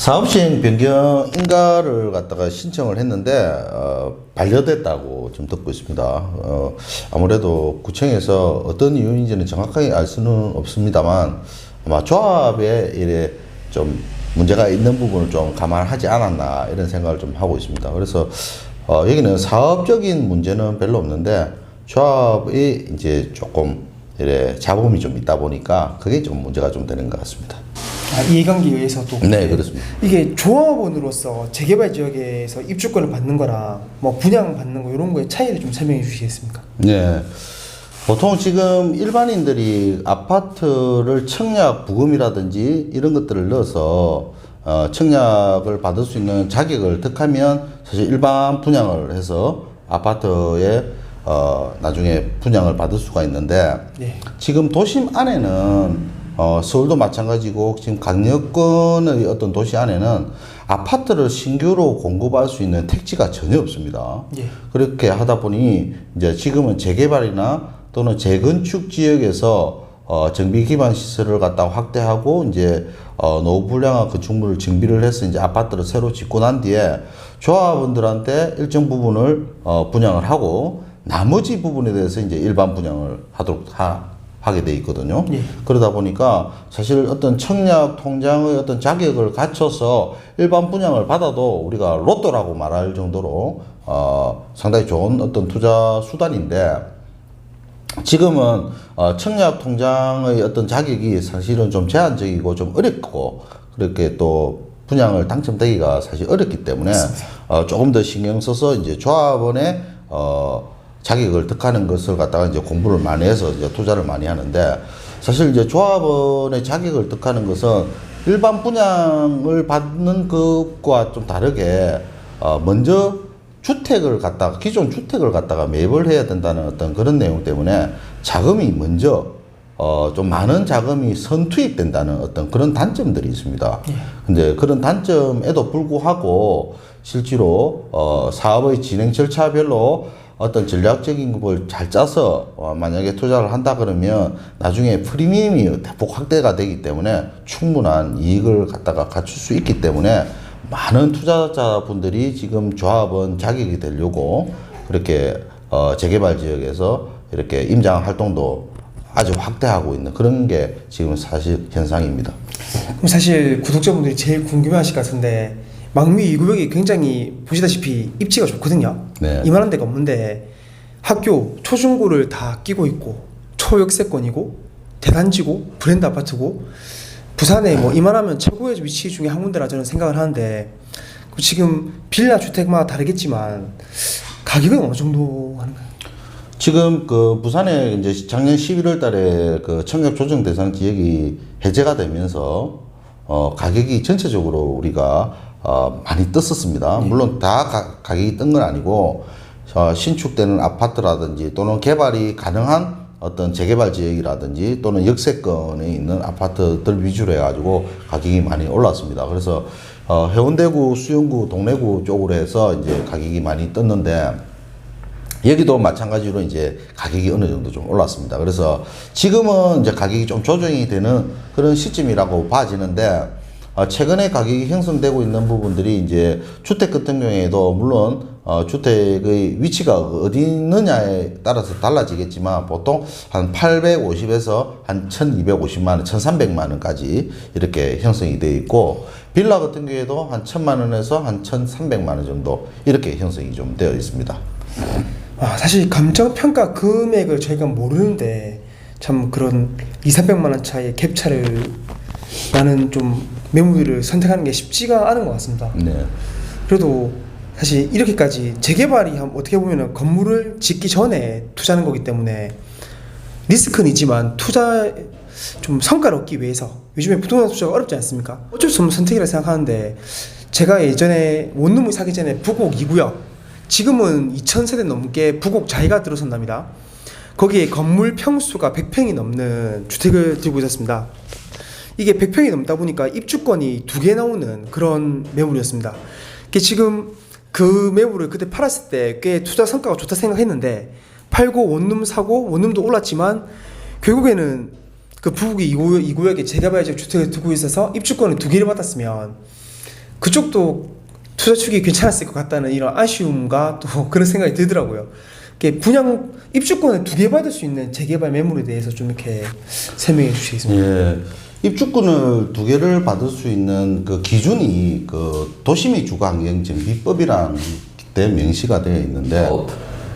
사업시행 변경 인가를 갖다가 신청을 했는데 반려됐다고 좀 듣고 있습니다. 아무래도 구청에서 어떤 이유인지는 정확하게 알 수는 없습니다만 아마 조합에 이래 좀 문제가 있는 부분을 좀 감안하지 않았나 이런 생각을 좀 하고 있습니다. 그래서 여기는 사업적인 문제는 별로 없는데 조합이 이제 조금 이래 잡음이 좀 있다 보니까 그게 좀 문제가 좀 되는 것 같습니다. 이해관계에 의해서도. 네, 그렇습니다. 이게 조합원으로서 재개발 지역에서 입주권을 받는 거랑 뭐 분양 받는 거 이런 거의 차이를 좀 설명해 주시겠습니까? 네. 보통 지금 일반인들이 아파트를 청약 부금이라든지 이런 것들을 넣어서 청약을 받을 수 있는 자격을 득하면 사실 일반 분양을 해서 아파트에 나중에 분양을 받을 수가 있는데 네. 지금 도심 안에는 서울도 마찬가지고 지금 강력권의 어떤 도시 안에는 아파트를 신규로 공급할 수 있는 택지가 전혀 없습니다. 예. 그렇게 하다 보니 이제 지금은 재개발이나 또는 재건축 지역에서 정비 기반 시설을 갖다 확대하고 이제 노후 불량한 건축물을 정비를 해서 이제 아파트를 새로 짓고 난 뒤에 조합원들한테 일정 부분을 분양을 하고 나머지 부분에 대해서 이제 일반 분양을 하게 돼 있거든요. 예. 그러다 보니까 사실 어떤 청약 통장의 어떤 자격을 갖춰서 일반 분양을 받아도 우리가 로또라고 말할 정도로 상당히 좋은 어떤 투자 수단인데 지금은 청약 통장의 어떤 자격이 사실은 좀 제한적이고 좀 어렵고 그렇게 또 분양을 당첨되기가 사실 어렵기 때문에 조금 더 신경 써서 이제 조합원의 자격을 득하는 것을 갖다가 이제 공부를 많이 해서 이제 투자를 많이 하는데 사실 이제 조합원의 자격을 득하는 것은 일반 분양을 받는 것과 좀 다르게 먼저 주택을 갖다가 기존 주택을 갖다가 매입을 해야 된다는 어떤 그런 내용 때문에 자금이 먼저 좀 많은 자금이 선투입된다는 어떤 그런 단점들이 있습니다. 근데 그런 단점에도 불구하고 실제로 사업의 진행 절차별로 어떤 전략적인 걸 잘 짜서 만약에 투자를 한다 그러면 나중에 프리미엄이 대폭 확대가 되기 때문에 충분한 이익을 갖다가 갖출 수 있기 때문에 많은 투자자분들이 지금 조합원 자격이 되려고 그렇게 재개발 지역에서 이렇게 임장 활동도 아주 확대하고 있는 그런 게 지금 사실 현상입니다. 그럼 사실 구독자분들이 제일 궁금해하실 것 같은데 망미 이 구역이 굉장히 보시다시피 입지가 좋거든요. 네. 이만한 데가 없는데 학교, 초중고를 다 끼고 있고 초역세권이고 대단지고 브랜드 아파트고 부산에 뭐 이만하면 최고의 위치 중에 한 군데라 저는 생각을 하는데 지금 빌라 주택마다 다르겠지만 가격은 어느 정도 하는가요? 지금 그 부산에 이제 작년 11월 달에 그 청약 조정 대상 지역이 해제가 되면서 가격이 전체적으로 우리가 많이 떴었습니다. 물론 다 가격이 뜬 건 아니고 신축되는 아파트라든지 또는 개발이 가능한 어떤 재개발 지역이라든지 또는 역세권에 있는 아파트들 위주로 해가지고 가격이 많이 올랐습니다. 그래서 해운대구, 수영구, 동래구 쪽으로 해서 이제 가격이 많이 떴는데 여기도 마찬가지로 이제 가격이 어느 정도 좀 올랐습니다. 그래서 지금은 이제 가격이 좀 조정이 되는 그런 시점이라고 봐지는데 최근에 가격이 형성되고 있는 부분들이 이제 주택 같은 경우에도 물론 주택의 위치가 어디 있느냐에 따라서 달라지겠지만 보통 한 850에서 한 1250만 원, 1300만 원까지 이렇게 형성이 되어 있고 빌라 같은 경우에도 한 1000만 원에서 한 1300만 원 정도 이렇게 형성이 좀 되어 있습니다. 사실 감정평가 금액을 저희가 모르는데 참 그런 200~300만 원 차이의 갭차를 나는 좀 매물을 선택하는 게 쉽지가 않은 것 같습니다. 네. 그래도 사실 이렇게까지 재개발이 어떻게 보면 건물을 짓기 전에 투자하는 거기 때문에 리스크는 있지만 투자 좀 성과를 얻기 위해서 요즘에 부동산 투자가 어렵지 않습니까? 어쩔 수 없는 선택이라 생각하는데 제가 예전에 원룸을 사기 전에 부곡 2구역 지금은 2000세대 넘게 부곡 자이가 들어선답니다. 거기에 건물 평수가 100평이 넘는 주택을 들고 있었습니다. 이게 100평이 넘다 보니까 입주권이 2개 나오는 그런 매물이었습니다. 지금 그 매물을 그때 팔았을 때 꽤 투자 성과가 좋다 생각했는데 팔고 원룸 사고 원룸도 올랐지만 결국에는 그 부곡 2구역에 재개발적 주택을 두고 있어서 입주권을 2개를 받았으면 그쪽도 투자 축이 괜찮았을 것 같다는 이런 아쉬움과 또 그런 생각이 들더라고요. 이게 분양 입주권을 2개 받을 수 있는 재개발 매물에 대해서 좀 이렇게 설명해 주시겠습니까? 예. 입주권을 2개를 받을 수 있는 그 기준이 그 도시및 주거환경정비법이라는 데 명시가 되어 있는데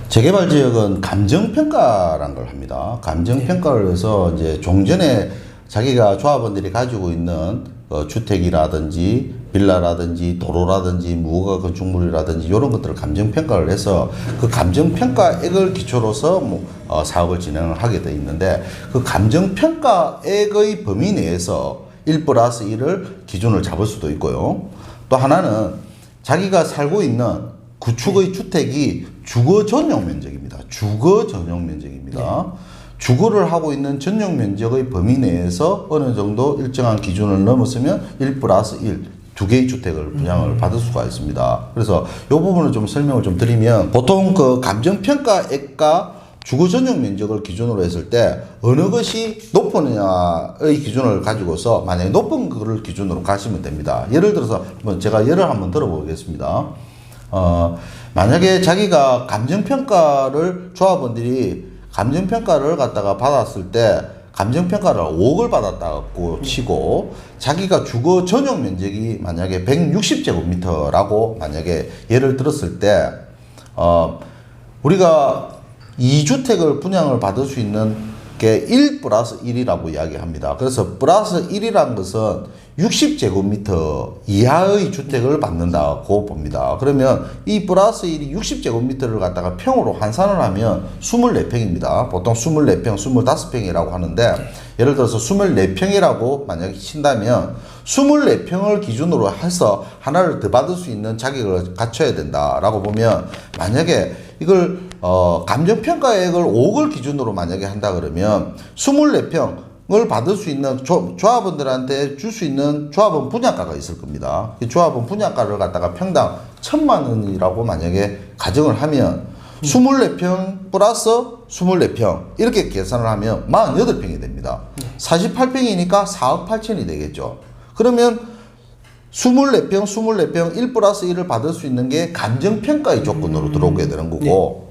재개발 지역은 감정평가라는 걸 합니다. 감정평가를 해서 이제 종전에 자기가 조합원들이 가지고 있는 주택이라든지 빌라라든지 도로라든지 무허가 건축물이라든지 이런 것들을 감정평가를 해서 그 감정평가액을 기초로서 사업을 진행을 하게 돼 있는데 그 감정평가액의 범위 내에서 1+1을 기준을 잡을 수도 있고요. 또 하나는 자기가 살고 있는 구축의 주택이 주거 전용 면적입니다. 주거 전용 면적입니다. 주거를 하고 있는 전용 면적의 범위 내에서 어느 정도 일정한 기준을 넘었으면 1+1 2개의 주택을 분양을 받을 수가 있습니다. 그래서 이 부분을 좀 설명을 좀 드리면 보통 그 감정평가액과 주거 전용 면적을 기준으로 했을 때 어느 것이 높으냐의 기준을 가지고서 만약에 높은 거를 기준으로 가시면 됩니다. 예를 들어서 제가 예를 한번 들어보겠습니다. 만약에 자기가 감정평가를 조합원들이 감정평가를 갖다가 받았을 때 감정평가를 5억을 받았다고 치고 자기가 주거 전용 면적이 만약에 160제곱미터라고 만약에 예를 들었을 때 우리가 2주택을 분양을 받을 수 있는 게 1+1이라고 이야기합니다. 그래서 플러스 1이라는 것은 60제곱미터 이하의 주택을 받는다고 봅니다. 그러면 이 플러스 1이 60제곱미터를 갖다가 평으로 환산을 하면 24평입니다. 보통 24평, 25평이라고 하는데 예를 들어서 24평이라고 만약에 친다면 24평을 기준으로 해서 하나를 더 받을 수 있는 자격을 갖춰야 된다라고 보면 만약에 이걸 감정평가액을 5억을 기준으로 만약에 한다 그러면 24평을 받을 수 있는 조합원들한테 줄 수 있는 조합원 분양가가 있을 겁니다. 이 조합원 분양가를 갖다가 평당 1,000만 원이라고 만약에 가정을 하면 24평 플러스 24평 이렇게 계산을 하면 48평이 됩니다. 48평이니까 4억 8천이 되겠죠. 그러면 24평 1+1을 받을 수 있는 게 감정평가의 조건으로 들어오게 되는 거고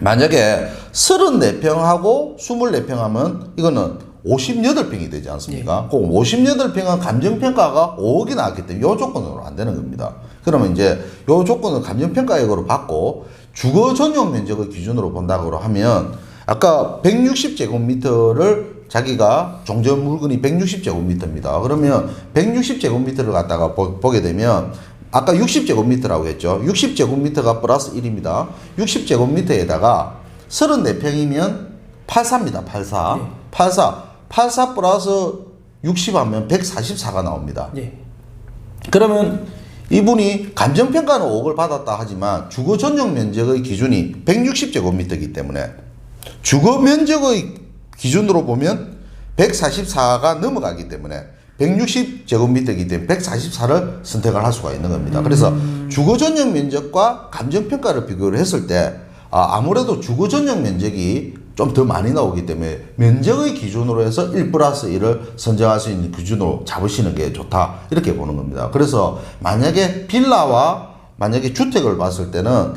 만약에 34평하고 24평 하면 이거는 58평이 되지 않습니까? 그 58평은 감정평가가 5억이 나왔기 때문에 이 조건으로 안 되는 겁니다. 그러면 이제 이 조건을 감정평가액으로 받고 주거 전용 면적을 기준으로 본다고 하면 아까 160제곱미터를 자기가 종전 물건이 160제곱미터입니다. 그러면 160제곱미터를 갖다가 보게 되면 아까 60제곱미터라고 했죠. 60제곱미터가 플러스 1입니다. 60제곱미터에다가 34평이면 84입니다. 84 플러스 60 하면 144가 나옵니다. 그러면 이분이 감정평가는 5억을 받았다 하지만 주거 전용 면적의 기준이 160제곱미터이기 때문에 주거 면적의 기준으로 보면 144가 넘어가기 때문에 160제곱미터이기 때문에 144를 선택을 할 수가 있는 겁니다. 그래서 주거 전용 면적과 감정평가를 비교를 했을 때 아무래도 주거 전용 면적이 좀 더 많이 나오기 때문에 면적의 기준으로 해서 1+1을 선정할 수 있는 기준으로 잡으시는 게 좋다 이렇게 보는 겁니다. 그래서 만약에 빌라와 만약에 주택을 봤을 때는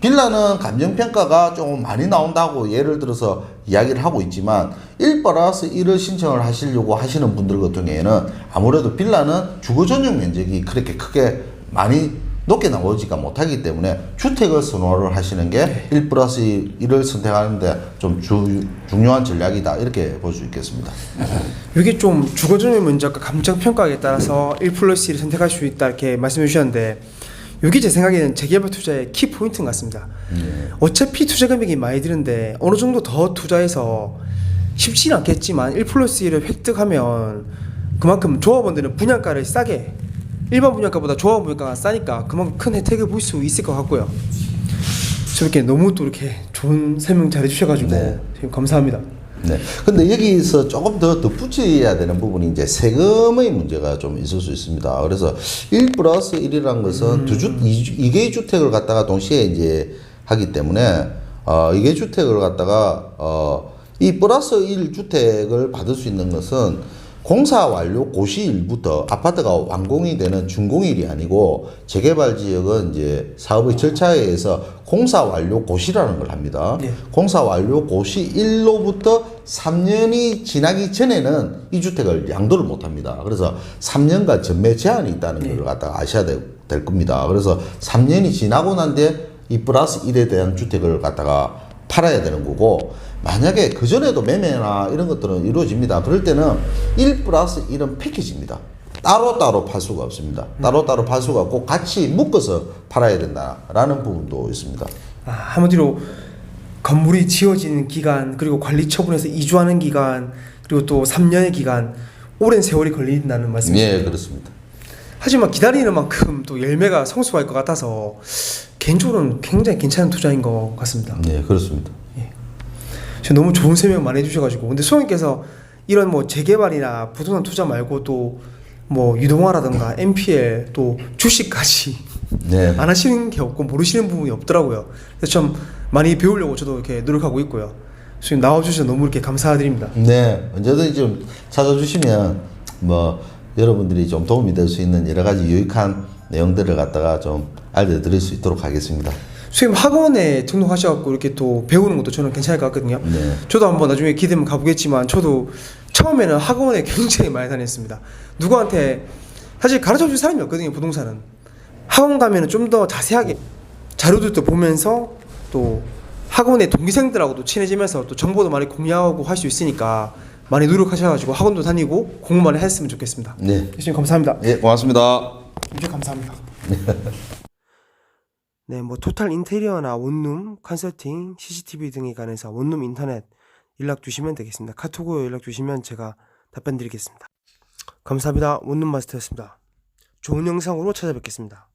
빌라는 감정평가가 조금 많이 나온다고 예를 들어서 이야기를 하고 있지만 1+1을 신청을 하시려고 하시는 분들 같은 경우에는 아무래도 빌라는 주거 전용 면적이 그렇게 크게 많이 높게 나오지가 못하기 때문에 주택을 선호를 하시는 게 1+1을 선택하는데 좀 중요한 전략이다 이렇게 볼 수 있겠습니다. 이게 좀 주거 전용 면적과 감정평가에 따라서 1+1을 선택할 수 있다 이렇게 말씀해 주셨는데 이게 제 생각에는 재개발 투자의 키 포인트인 것 같습니다. 어차피 투자 금액이 많이 드는데 어느 정도 더 투자해서 쉽지는 않겠지만 1+1을 획득하면 그만큼 조합원들은 분양가를 싸게 일반 분양가보다 조합 분양가가 싸니까 그만큼 큰 혜택을 볼 수 있을 것 같고요. 저렇게 너무 또 이렇게 좋은 설명 잘 해주셔가지고 감사합니다. 네. 근데 여기서 조금 더 덧붙여야 되는 부분이 이제 세금의 문제가 좀 있을 수 있습니다. 그래서 1+1이라는 것은 2개의 주택을 갖다가 동시에 이제 하기 때문에 2개의 주택을 갖다가 이 플러스 1주택을 받을 수 있는 것은 공사 완료 고시일부터 아파트가 완공이 되는 준공일이 아니고 재개발 지역은 이제 사업의 절차에 의해서 공사 완료 고시라는 걸 합니다. 네. 공사 완료 고시일로부터 3년이 지나기 전에는 이 주택을 양도를 못 합니다. 그래서 3년간 전매 제한이 있다는 걸 갖다가 아셔야 될 겁니다. 그래서 3년이 지나고 난 뒤에 이 플러스 1에 대한 주택을 갖다가 팔아야 되는 거고, 만약에 그전에도 매매나 이런 것들은 이루어집니다. 그럴 때는 1 플러스 1은 패키지입니다. 따로따로 팔 수가 없습니다. 따로따로 팔 수가 없고 같이 묶어서 팔아야 된다라는 부분도 있습니다. 한마디로 건물이 지어지는 기간, 그리고 관리 처분에서 이주하는 기간, 그리고 또 3년의 기간, 오랜 세월이 걸린다는 말씀이시죠? 네, 그렇습니다. 하지만 기다리는 만큼 또 열매가 성숙할 것 같아서 개인적으로는 굉장히 괜찮은 투자인 것 같습니다. 네, 그렇습니다. 지금 너무 좋은 설명 많이 해주셔가지고, 근데 소장님께서 이런 뭐 재개발이나 부동산 투자 말고 또 뭐 유동화라든가 NPL 또 주식까지 네. 안 하시는 게 없고 모르시는 부분이 없더라고요. 그래서 좀 많이 배우려고 저도 이렇게 노력하고 있고요. 지금 나와주셔서 너무 이렇게 감사드립니다. 네, 언제든지 좀 찾아주시면 뭐 여러분들이 좀 도움이 될 수 있는 여러 가지 유익한 내용들을 갖다가 좀 알려드릴 수 있도록 하겠습니다. 선생님 학원에 등록하셔갖고 이렇게 또 배우는 것도 저는 괜찮을 것 같거든요. 네. 저도 한번 나중에 기회되면 가보겠지만, 저도 처음에는 학원에 굉장히 많이 다녔습니다. 누구한테 사실 가르쳐줄 사람이 없거든요. 부동산은 학원 가면은 좀 더 자세하게 자료들도 보면서 또 학원의 동기생들하고도 친해지면서 또 정보도 많이 공유하고 할 수 있으니까 많이 노력하셔가지고 학원도 다니고 공부 많이 했으면 좋겠습니다. 네. 교수님 감사합니다. 네, 고맙습니다. 이제 감사합니다. 네, 뭐 토탈 인테리어나 원룸 컨설팅, CCTV 등에 관해서 원룸 인터넷 연락 주시면 되겠습니다. 카톡으로 연락 주시면 제가 답변 드리겠습니다. 감사합니다. 원룸 마스터였습니다. 좋은 영상으로 찾아뵙겠습니다.